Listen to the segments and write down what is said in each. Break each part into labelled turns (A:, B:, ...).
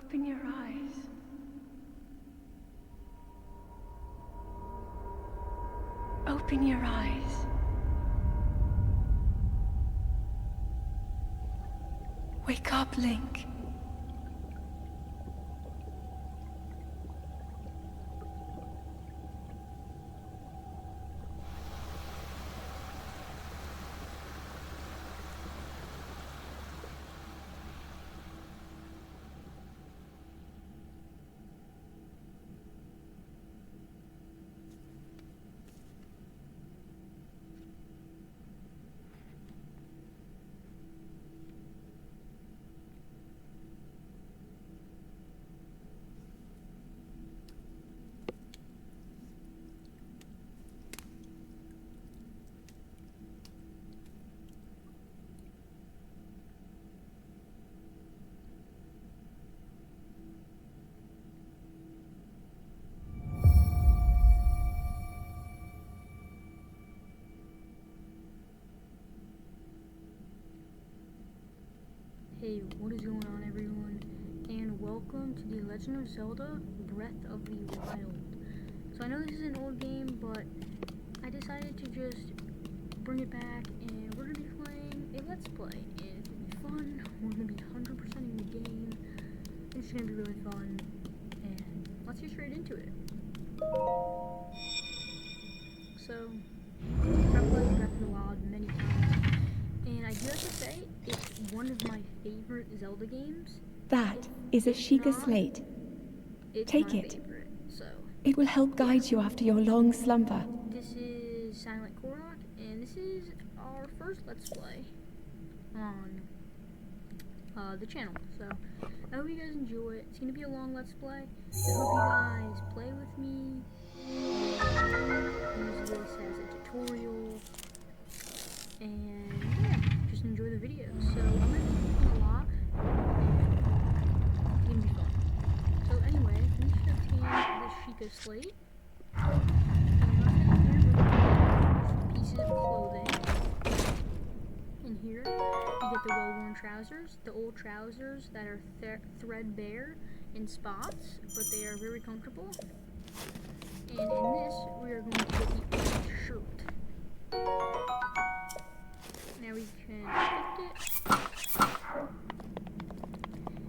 A: Open your eyes. Open your eyes. Wake up, Link.
B: Hey, what is going on, everyone? And welcome to The Legend of Zelda Breath of the Wild. So I know this is an old game, but I decided to just bring it back, and we're going to be playing a Let's Play. And it's going to be fun. We're going to be 100% in the game. It's going to be really fun. And let's get straight into it. So, I've played Breath of the Wild many times. And I do have to say, it's one of my favorite Zelda games.
C: That is a Sheikah slate. Take it.
B: Favorite, so.
C: It will help guide you after your long slumber.
B: This is Silent Korok, and this is our first Let's Play on the channel. So, I hope you guys enjoy it. It's going to be a long Let's Play. I hope you guys play with me. Use this as a tutorial. And yeah, just enjoy the video. So I'm gonna be talking a lot, and it's gonna be fun. So anyway, we should obtain the Sheikah slate. And let's head here with pieces of clothing. In here, you get the well-worn trousers, the old trousers that are threadbare in spots, but they are very comfortable. And in this, we are going to get the old shirt. Now we can lift it.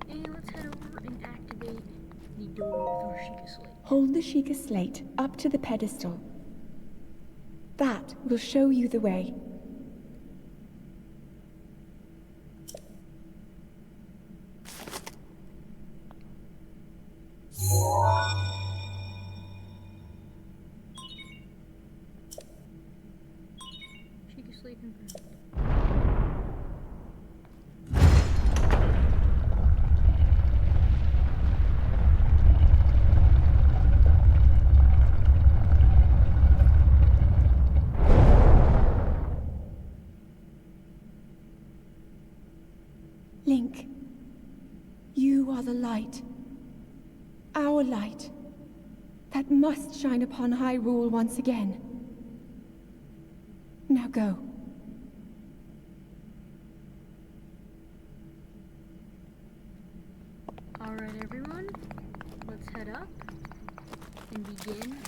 B: And let's head over and activate the door with our Sheikah slate.
C: Hold the Sheikah slate up to the pedestal. That will show you the way.
B: Sheikah slate confirmed.
C: Link, you are the light. Our light. That must shine upon Hyrule once again. Now go.
B: Alright everyone, let's head up and begin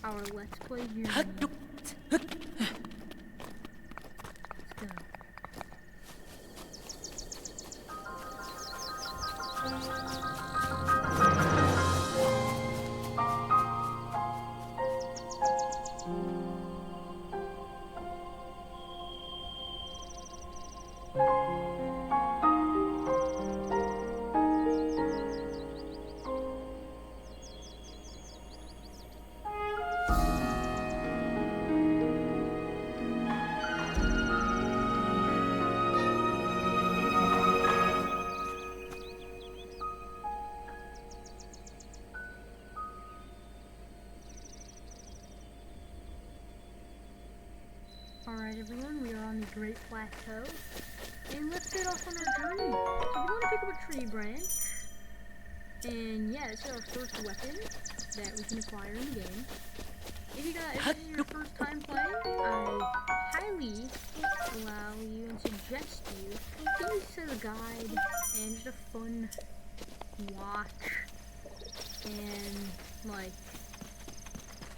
B: our Let's Play journey. Let's go. Alright everyone, we are on the Great Plateau, and let's get off on our journey. So we're going to pick up a tree branch, and yeah, this is our first weapon that we can acquire in the game. If this is your first time playing, I highly allow you and suggest you to use this as a guide and just a fun watch and like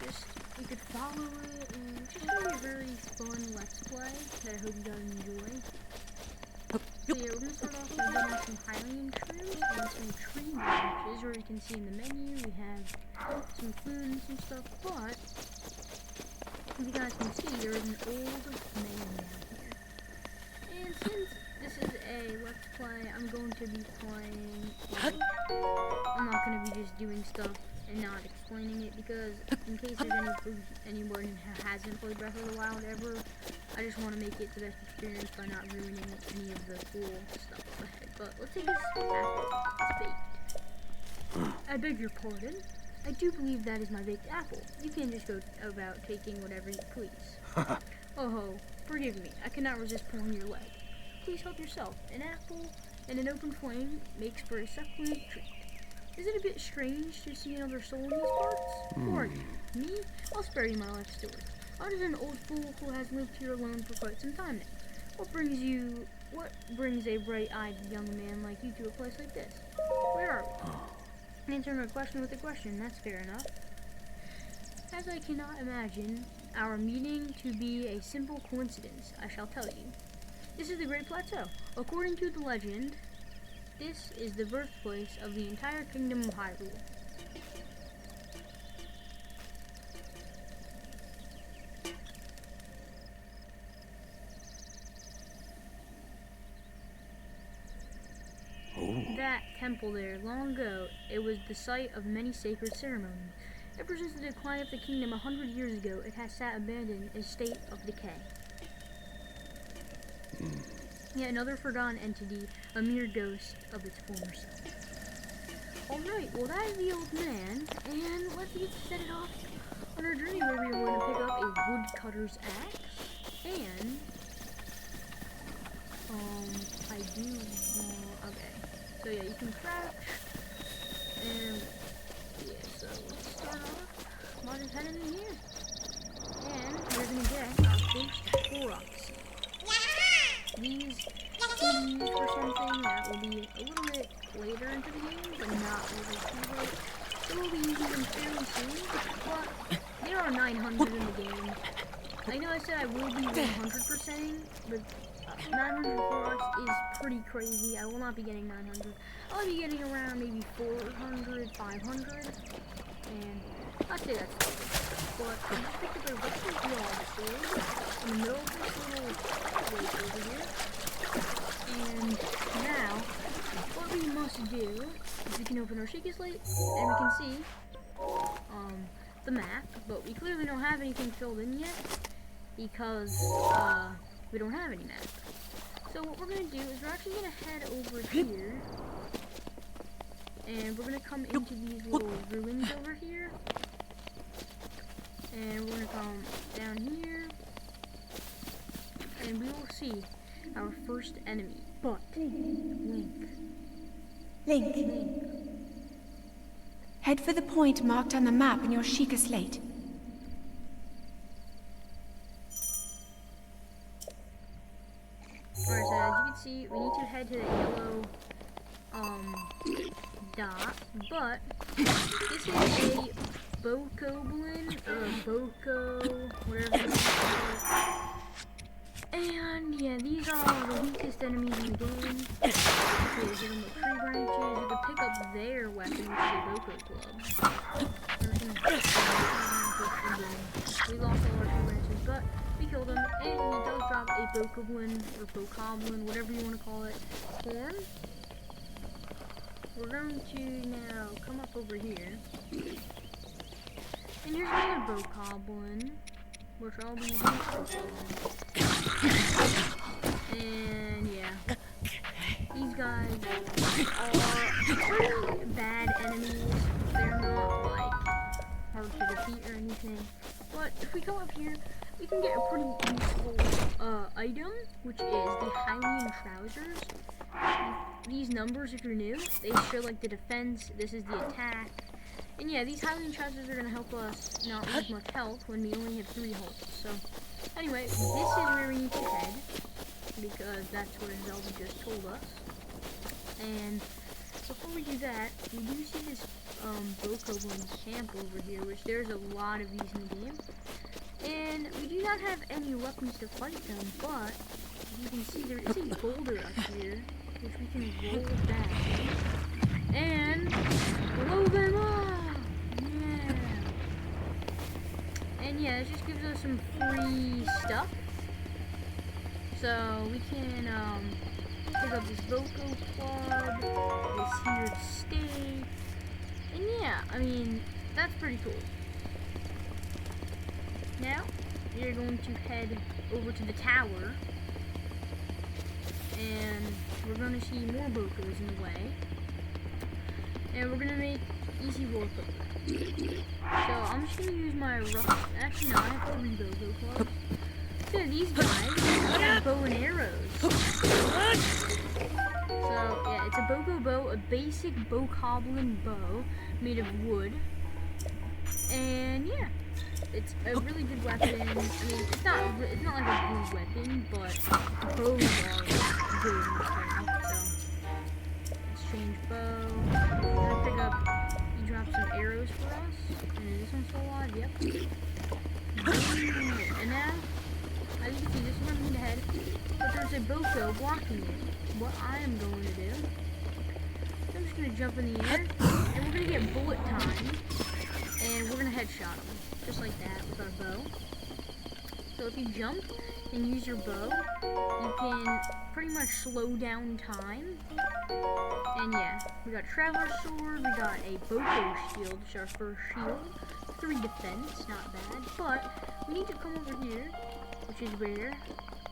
B: just you could follow it, and it's just gonna be a very fun let's play that I hope you guys enjoy. So yeah, we're gonna start off by getting some Hylian trees and some tree branches, where you can see in the menu we have some food and some stuff, but as you guys can see, there is an old man down here. And since this is a let's play, I'm going to be playing, like, I'm not going to be just doing stuff and not explaining it, because in case there's anyone who hasn't played Breath of the Wild ever, I just want to make it the best experience by not ruining any of the cool stuff up ahead. But let's take this apple. It's baked. I beg your pardon. I do believe that is my baked apple. You can't just go about taking whatever you please. Oh ho, forgive me. I cannot resist pulling your leg. Please help yourself. An apple and an open flame makes for a succulent treat. Is it a bit strange to see another soul in these parts? Who are you? Me? I'll spare you my life story. I was an old fool who has lived here alone for quite some time now. What brings a bright-eyed young man like you to a place like this? Where are we? Answering a question with a question, that's fair enough. As I cannot imagine our meeting to be a simple coincidence, I shall tell you. This is the Great Plateau. According to the legend, this is the birthplace of the entire kingdom of Hyrule. That temple there, long ago, it was the site of many sacred ceremonies. Ever since the decline of the kingdom 100 years ago, it has sat abandoned in a state of decay. Yet another forgotten entity, a mere ghost of its former self. Alright, well that is the old man, and let's get set it off on our journey, where we are going to pick up a woodcutter's axe, and, okay. So yeah, you can crouch, and yeah, so let's start off by just heading in here. And we're gonna get our first Koroks. These can be used for something that will be a little bit later into the game, but not really too late. So we'll be using them fairly soon, but there are 900 in the game. I know I said I will be 100%ing, but 900 Koroks is pretty crazy. I will not be getting 900. I'll be getting around maybe 400, 500, and I'd say that's good. But I just picked up a rusty broadsword in the middle of this little place over here. And now, what we must do is we can open our shaky slate, and we can see the map, but we clearly don't have anything filled in yet, because we don't have any map. So what we're going to do is we're actually going to head over here, and we're going to come into these little ruins over here, and we're going to come down here, and we will see our first enemy, but Link.
C: Link. Head for the point marked on the map in your Sheikah slate.
B: Alright, so as you can see, we need to head to the yellow dot, but this is a Bokoblin, or a Boko, whatever you call it. And yeah, these are the weakest enemies in the game. Okay, hit them with tree branches. You can pick up their weapon, which is a Boko club. We lost all our tree branches, but we killed him, and he does drop a Bokoblin, or Bokoblin, whatever you want to call it, horn. We're going to now come up over here. And here's another Bokoblin, which I'll be using. And yeah, these guys are pretty bad enemies. They're not like hard to defeat or anything. But if we come up here, we can get a pretty useful item, which is the Hylian trousers. These numbers, if you're new, they show like the defense. This is the attack. And yeah, these Hylian trousers are going to help us not lose much health when we only have 3 health. So, anyway, this is where we need to head, because that's where Zelda just told us. And before we do that, we do see this Bokoblin camp over here, which there's a lot of these in the game. And we do not have any weapons to fight them, but you can see there is a boulder up here, which we can roll down and blow them up. Yeah. And yeah, it just gives us some free stuff. So we can pick up this Boko Club, this here stake, and yeah, I mean, that's pretty cool. Now, we're going to head over to the tower, and we're going to see more Bokos in the way, and we're going to make easy work of that. So, I'm just going to use my rough, actually no, I have 3 Boko Clubs. Look at these guys, they have bow and arrows. So, yeah, it's a Boko bow, a basic Bokoblin bow made of wood, and yeah. It's a really good weapon. I mean, it's not like a good weapon, but bows are good in this game. So let's change bow. We're gonna pick up. He dropped some arrows for us. And this one's still alive. Yep. And now, as you can see, this is where I'm gonna head. But there's a Boko blocking it. What I am going to do, I'm just gonna jump in the air, and we're gonna get bullet time, and we're gonna headshot him. Just like that with our bow. So if you jump and use your bow, you can pretty much slow down time. And yeah, we got Traveler's Sword, we got a Boko Shield, which is our first shield. 3 defense, not bad. But we need to come over here, which is where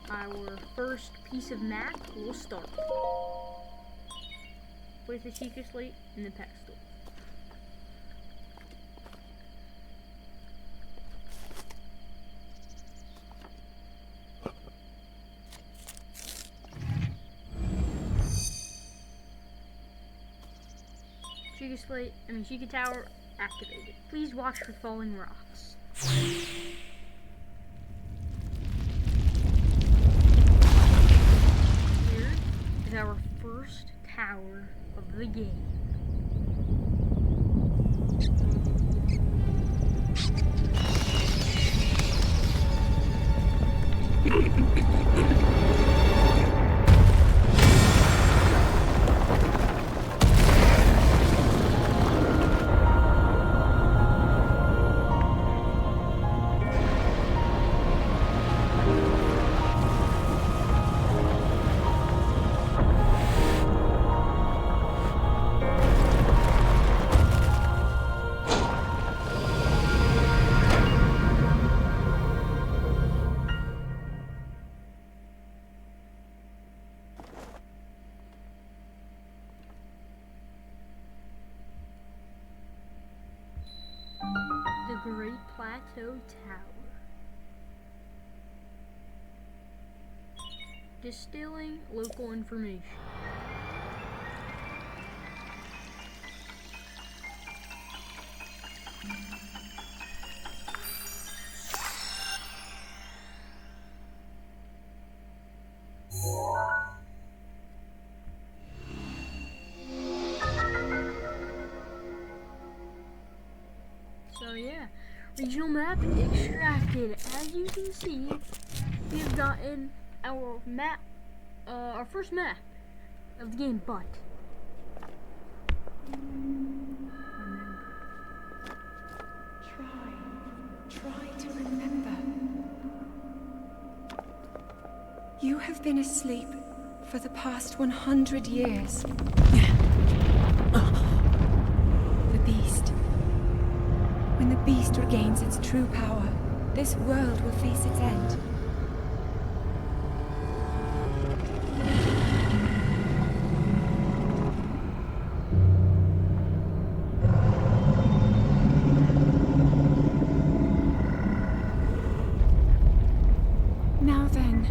B: our first piece of map will start. With the Sheikah Slate and the Pedestal. Sheikah Tower activated. Please watch for falling rocks. Here is our first tower of the game. The Great Plateau Tower. Distilling local information. So yeah, regional map extracted. As you can see, we have gotten our map, our first map of the game, but
C: Try to remember. You have been asleep for the past 100 years. The beast. When the beast regains its true power, this world will face its end. Now then,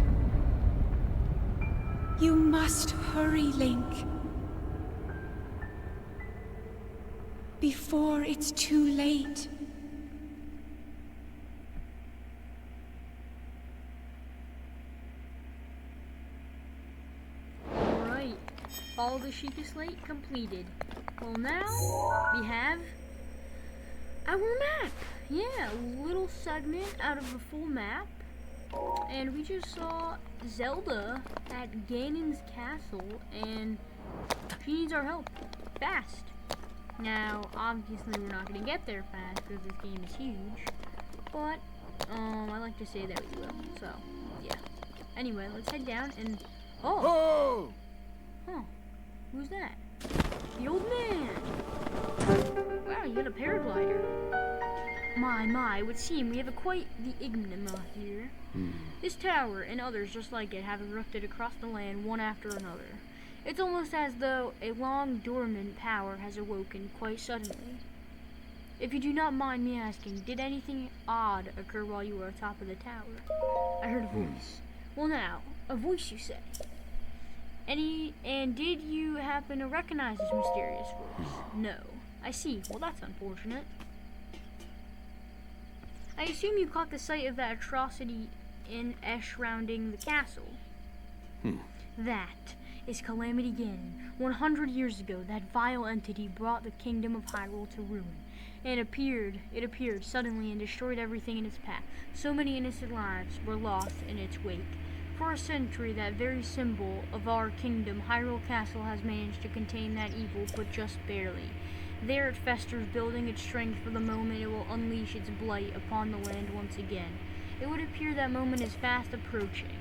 C: you must hurry, Link. Before it's too late.
B: all the Sheikah Slate completed. Well, now we have our map. Yeah, a little segment out of the full map. And we just saw Zelda at Ganon's castle, and she needs our help fast. Now, obviously, we're not going to get there fast because this game is huge, but I like to say that we will. So, yeah. Anyway, let's head down and
D: Oh!
B: huh? Who's that? The old man. Wow, you got a paraglider. My, it would seem we have quite the enigma here. This tower and others just like it have erupted across the land one after another. It's almost as though a long dormant power has awoken quite suddenly. If you do not mind me asking, did anything odd occur while you were atop of the tower? I heard a voice. Well now, a voice you say. And did you happen to recognize this mysterious voice? No. I see. Well, that's unfortunate. I assume you caught the sight of that atrocity surrounding the castle. That is Calamity Ganon. 100 years ago, that vile entity brought the kingdom of Hyrule to ruin. It appeared suddenly and destroyed everything in its path. So many innocent lives were lost in its wake. For a century, that very symbol of our kingdom, Hyrule Castle, has managed to contain that evil, but just barely. There it festers, building its strength for the moment it will unleash its blight upon the land once again. It would appear that moment is fast approaching.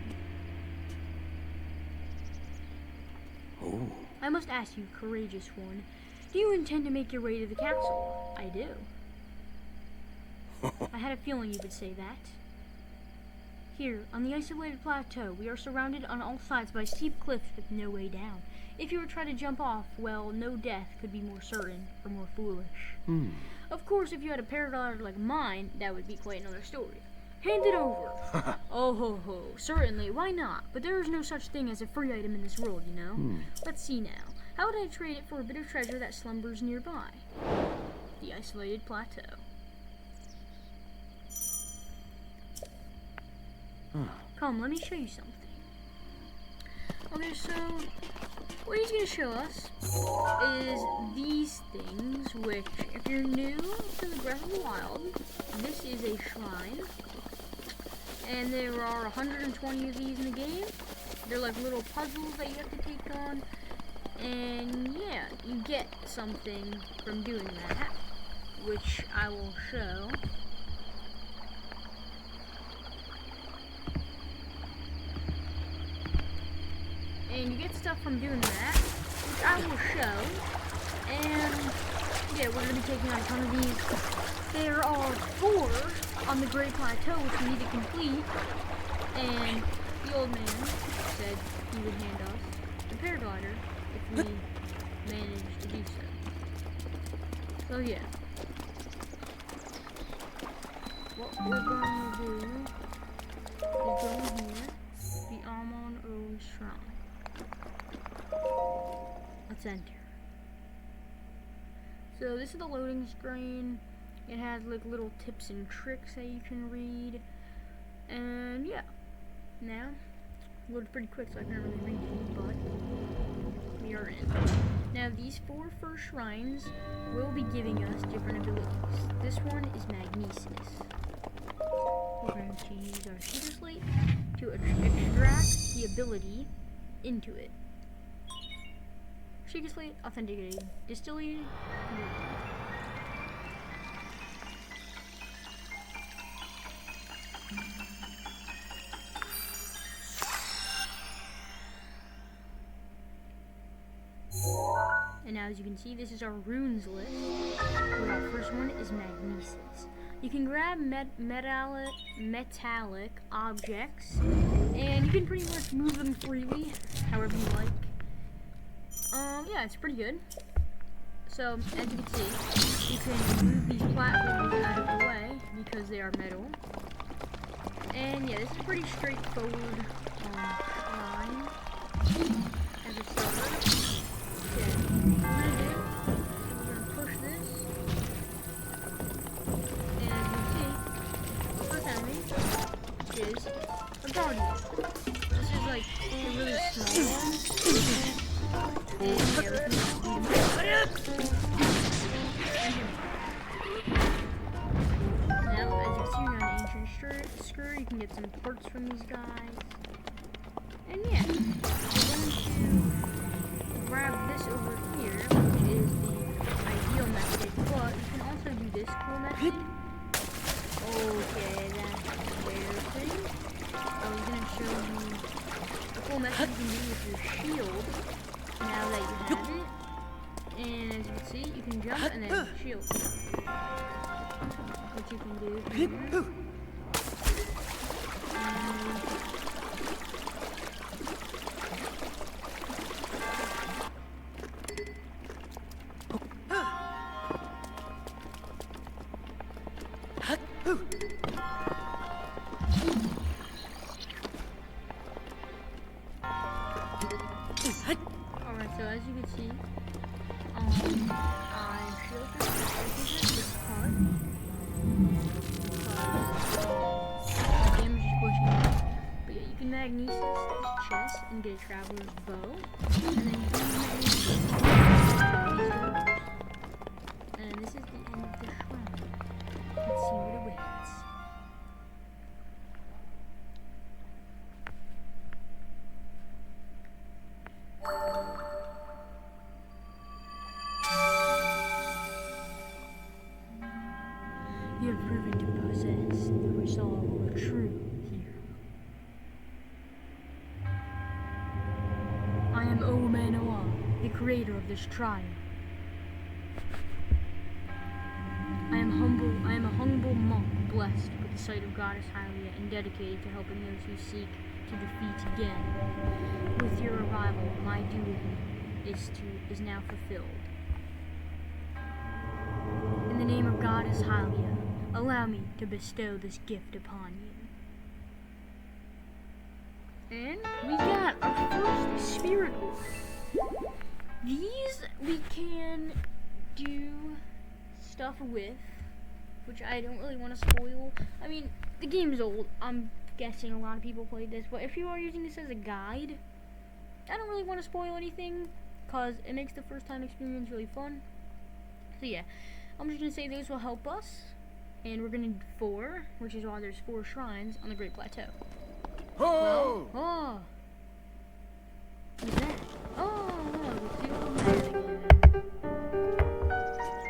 D: Oh.
B: I must ask you, courageous one, do you intend to make your way to the castle? I do. I had a feeling you would say that. Here, on the isolated plateau, we are surrounded on all sides by steep cliffs with no way down. If you were to try to jump off, well, no death could be more certain or more foolish. Of course, if you had a paraglider like mine, that would be quite another story. Hand it over. Oh ho ho, certainly, why not? But there is no such thing as a free item in this world, you know? Let's see now. How would I trade it for a bit of treasure that slumbers nearby? The isolated plateau. Come, let me show you something. Okay, so what he's going to show us is these things, which, if you're new to the Breath of the Wild, this is a shrine. And there are 120 of these in the game. They're like little puzzles that you have to take on. And yeah, you get something from doing that, which I will show. And you get stuff from doing that, which I will show. And yeah, we're going to be taking on a ton of these. There are 4 on the Great Plateau, which we need to complete. And the old man said he would hand us the paraglider if we manage to do so. So yeah. What we're going to do is go here, the Amon Rose Shrine. Let's enter. So this is the loading screen. It has like little tips and tricks that you can read. And yeah. Now, loaded pretty quick so I can't really read it, but we are in. Now these 4 first shrines will be giving us different abilities. This one is magnesis. We're going to use our Sheikah Slate to extract the ability into it. Sheikah Slate authenticated, distillated. And now, as you can see, this is our runes list. Where our first one is magnesis. You can grab metallic objects, and you can pretty much move them freely, however you like. Yeah, it's pretty good. So, as you can see, you can move these platforms out of the way because they are metal. And yeah, this is a pretty straightforward shrine as a starter. Okay, what we're gonna do is we're gonna push this, and as you can see, the first enemy is a guardian. This is like a really small one. And yeah, we can just beat 'em up. Now, as you can see, you're on an ancient skirt. You can get some parts from these guys. And yeah, we're going to grab this over here, which is the ideal method, but you can also do this cool method. Okay, that's a rare thing. I was going to show you the cool method you can do with your shield, now that you have it. And as you can see, you can jump and then shield. What you can do here. Alright, so as you can see, I shielded this part. Damage is pushing it. But yeah, you can magnesis this chest and get a traveler's bow. And then you can magnesis these doors. And this is the end of the shrine. Let's see what awaits. You have proven to possess the resolve of a true hero. I am Omanoa, the creator of this trial. I am a humble monk blessed with the sight of Goddess Hylia and dedicated to helping those who seek to defeat again. With your arrival, my duty is now fulfilled. In the name of Goddess Hylia, allow me to bestow this gift upon you. And we got our first spirit orb. These we can do stuff with, which I don't really want to spoil. I mean, the game's old. I'm guessing a lot of people played this, but if you are using this as a guide, I don't really want to spoil anything, because it makes the first time experience really fun. So yeah, I'm just going to say those will help us. And we're gonna do 4, which is why there's 4 shrines on the Great Plateau.
D: Oh!
B: Oh! What's that? Oh, it's the old man again.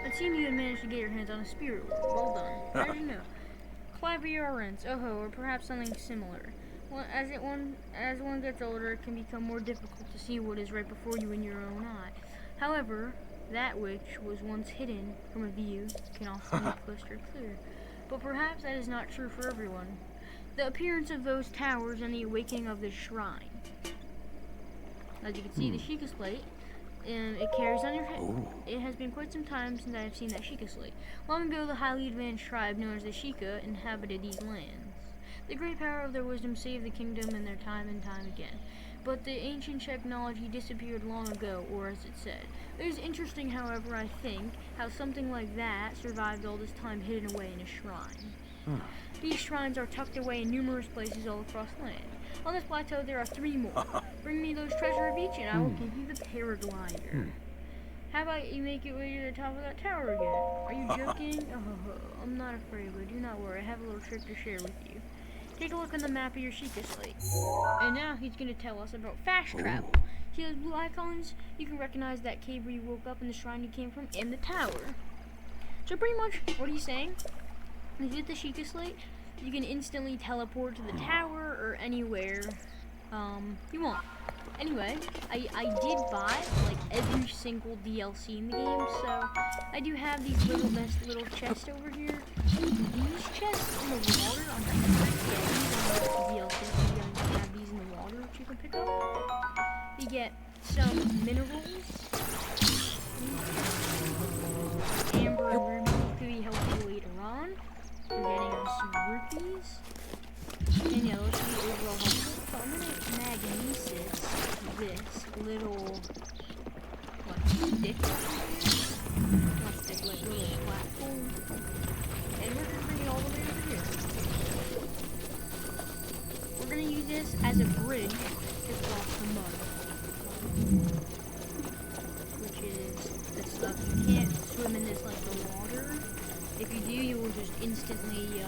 B: It seemed you had managed to get your hands on a spirit orb. Well done. How did you know? Claviorance, or perhaps something similar. Well, as one gets older, it can become more difficult to see what is right before you in your own eye. However, that which was once hidden from a view can often be crystal clear. But perhaps that is not true for everyone. The appearance of those towers and the awakening of this shrine. As you can see, the Sheikah slate, it carries on your head.
D: Oh.
B: It has been quite some time since I have seen that Sheikah slate. Long ago, the highly advanced tribe known as the Sheikah inhabited these lands. The great power of their wisdom saved the kingdom in their time and time again. But the ancient technology disappeared long ago, or as it said. It is interesting, however, I think, how something like that survived all this time hidden away in a shrine. These shrines are tucked away in numerous places all across the land. On this plateau, there are 3 more. Bring me those treasure of each, and I will give you the paraglider. How about you make your way to the top of that tower again? Are you joking? Oh, I'm not afraid, but do not worry. I have a little trick to share with you. Take a look on the map of your Sheikah slate. And now he's going to tell us about fast travel. See those blue icons? You can recognize that cave where you woke up and the shrine you came from and the tower. So pretty much what he's saying is with the Sheikah slate, you can instantly teleport to the tower or anywhere you want. Anyway, I did buy like every single DLC in the game, so I do have these little chests over here. These chests in the water on the DLC, you have these in the water which you can pick up. You get some minerals, amber and ruby could be helpful later on. We're getting some rupees. And yeah, those should be overall helpful. So I'm gonna magnesis this little stick like little platform. And we're gonna bring it all the way over here. We're gonna use this as a bridge to cross the mud. instantly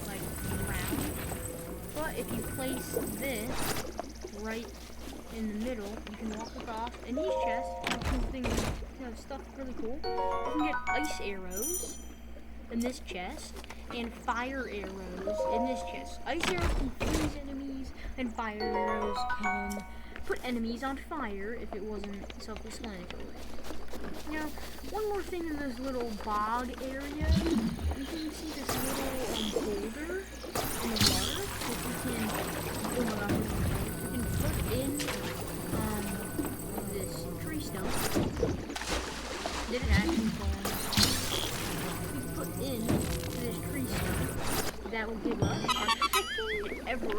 B: like round. But if you place this right in the middle, you can walk across. And these chests have some things, stuff really cool. You can get ice arrows in this chest and fire arrows in this chest. Ice arrows can freeze enemies, and fire arrows can put enemies on fire if it wasn't self-explanatory. Now, one more thing in this little bog area, you can see this little boulder in the water, which you can, oh my gosh, you can put in this tree stump. Did it actually fall? You can put in this tree stump. That will give us our second ever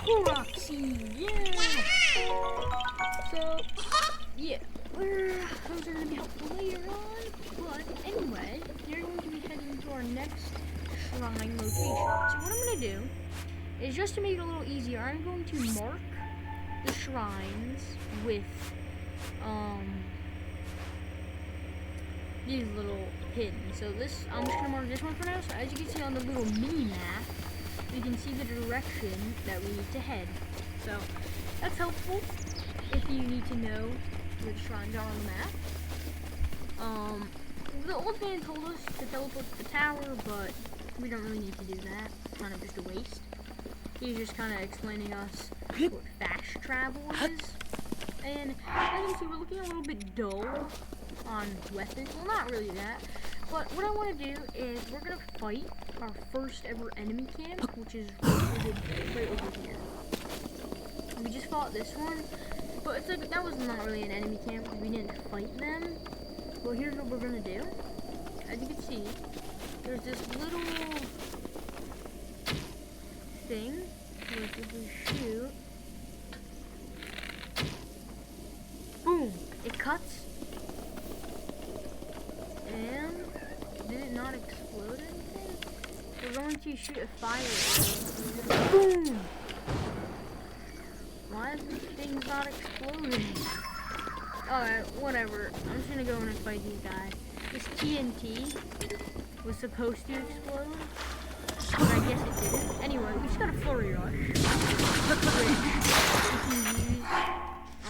B: Korok seed. Yeah! So, yeah, those are going to be helpful later on. But anyway, you're going to be heading to our next shrine location. So what I'm going to do is, just to make it a little easier, I'm going to mark the shrines with these little pins. So this, I'm just going to mark this one for now. So as you can see on the little mini map, you can see the direction that we need to head. So that's helpful if you need to know where the shrines are on the map. The old man told us to teleport to the tower, but we don't really need to do that. It's kind of just a waste. He's just kind of explaining us what fast travel is. And as you can see, we're looking a little bit dull on weapons. Well, not really that. But what I want to do is we're going to fight our first ever enemy camp, which is right over here. We just fought this one, but it's like that was not really an enemy camp because we didn't fight them. Well, here's what we're going to do. As you can see, there's this little thing, which if we shoot, boom, it cuts. And did it not explode anything? We're going to shoot a fire. Boom! Why is this thing not exploding? Alright, whatever. I'm just gonna go in and fight these guys. This TNT was supposed to explode, but I guess it didn't. Anyway, we just got a flurry rush, which we can use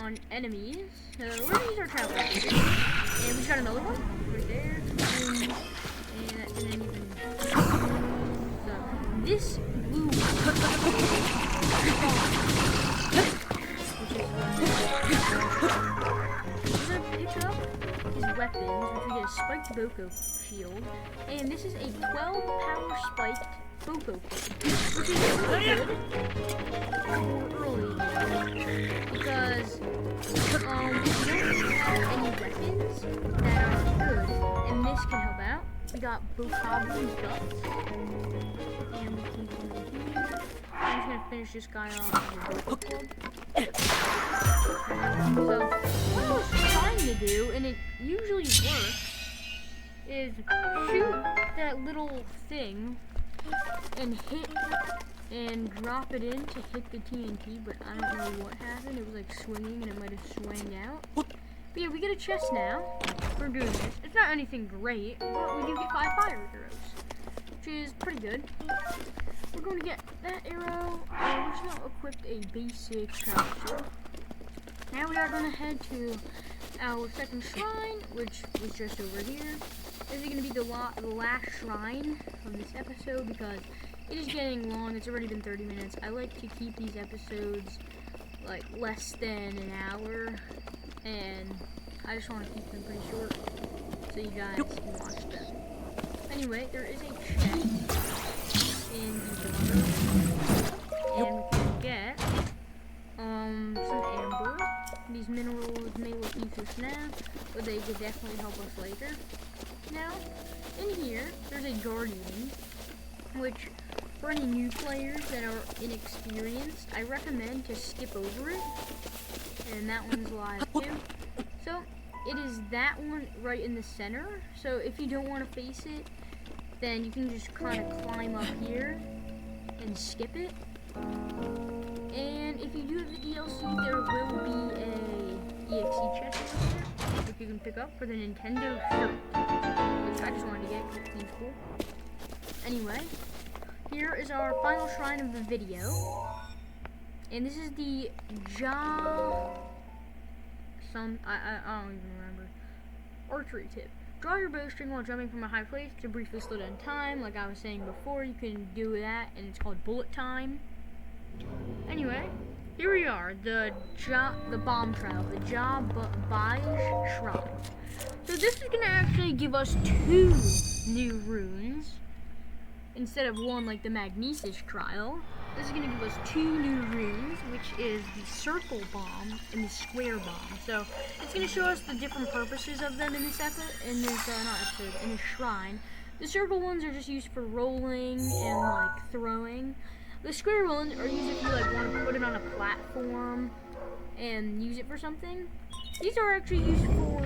B: on enemies. So we're gonna use our travel. And we just got another one right there. And that didn't even. So this blue we're gonna pick up his weapons, which we get a spiked Boko shield, and this is a 12-power spiked Boko kit, which is really good early, because if you don't have any weapons that are good, and this can help out. We got Bokoblin's guts, and we can go here. I'm just gonna finish this guy off with a Boko club. So, what I was trying to do, and it usually works, is shoot that little thing and hit and drop it in to hit the TNT, but I don't know what happened. It was like swinging and it might have swung out. But yeah, we get a chest now for doing this. It's not anything great, but we do get 5 fire arrows, which is pretty good. We're going to get that arrow, and we're just going to equip a basic travel. Now we are going to head to our second shrine, which was just over here. This is going to be the last shrine of this episode because it is getting long. It's already been 30 minutes. I like to keep these episodes like less than an hour, and I just want to keep them pretty short so you guys can watch them. Anyway, there is a chest in the bottom, and we can get some amber. These minerals may look useless now, but they could definitely help us later. Now, in here, there's a guardian, which for any new players that are inexperienced, I recommend to skip over it. And that one's live too. So, it is that one right in the center. So, if you don't want to face it, then you can just kind of climb up here and skip it. And if you do have the DLC, there will be a EXE chest over there, which you can pick up for the Nintendo shirt, which I just wanted to get because it seems cool. Anyway, here is our final shrine of the video. And this is the I don't even remember. Archery tip. Draw your bowstring while jumping from a high place to briefly slow down time. Like I was saying before, you can do that, and it's called bullet time. Anyway, here we are, the bomb trial, the Jabaj Shrine. So this is gonna actually give us 2 new runes instead of 1 like the magnesis trial. This is gonna give us 2 new runes, which is the circle bomb and the square bomb. So it's gonna show us the different purposes of them in this in this shrine. The circle ones are just used for rolling and like throwing. The square ones are used if you like want to put it on a platform and use it for something. These are actually used for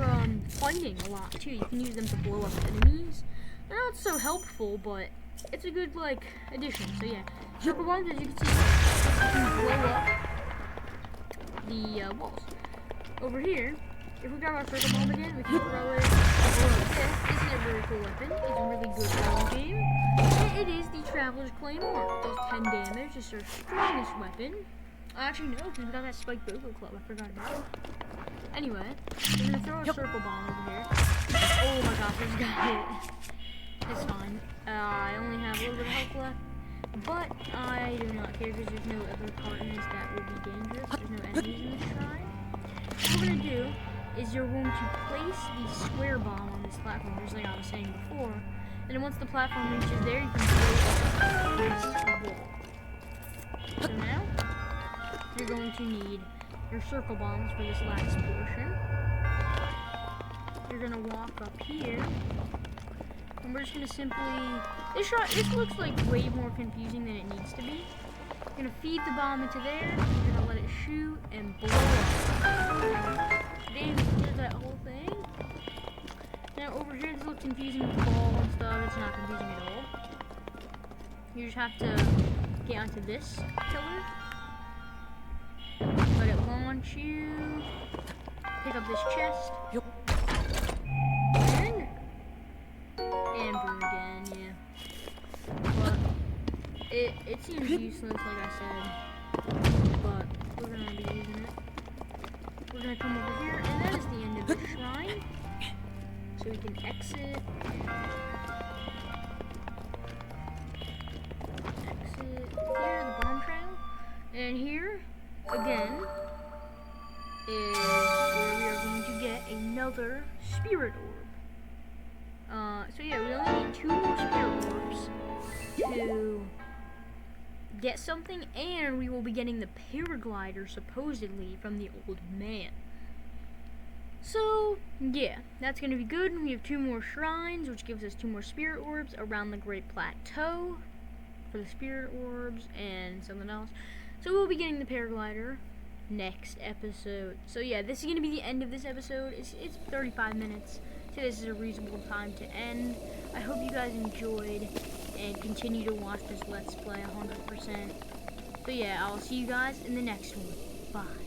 B: fighting a lot too. You can use them to blow up enemies. They're not so helpful, but it's a good like addition. So yeah, circle bombs, as you can see, you can blow up the walls. Over here, if we grab our circle bomb again, we can throw it. This is a very cool weapon. It's a really good role game. And it is the Traveler's Claymore. It does 10 damage. It's our strongest weapon. Actually, no, because we got that Spike Bogo Club. I forgot about it. Anyway, we're gonna throw a circle bomb over here. Oh my gosh, I just got hit. It's fine. I only have a little bit of health left, but I do not care because there's no other partners that will be dangerous. There's no enemies in the shrine. What we're gonna do is you're going to place the square bomb on this platform, just like I was saying before. And then once the platform reaches there, you can blow up this wall. So now, you're going to need your circle bombs for this last portion. You're gonna walk up here, and we're just gonna simply. This looks like way more confusing than it needs to be. You're gonna feed the bomb into there. You're gonna let it shoot and blow up. Then here's that whole thing. Now over here, this looks confusing with the ball and stuff. It's not confusing at all. You just have to get onto this pillar. Let it launch you. Pick up this chest.
D: Yep.
B: And brew again, yeah. But it seems useless, like I said. But we're gonna be using it. We're gonna come over here, and that is the end of the shrine. So we can exit. Exit here, the bomb trail. And here, again, is where we are going to get another spirit orb. So yeah, we only need 2 more spirit orbs to get something, and we will be getting the paraglider supposedly from the old man. So yeah, that's gonna be good. We have 2 more shrines, which gives us 2 more spirit orbs around the Great Plateau for the spirit orbs and something else. So we'll be getting the paraglider next episode. So yeah, this is gonna be the end of this episode. It's 35 minutes. So this is a reasonable time to end. I hope you guys enjoyed and continue to watch this Let's Play 100%. So yeah, I'll see you guys in the next one. Bye.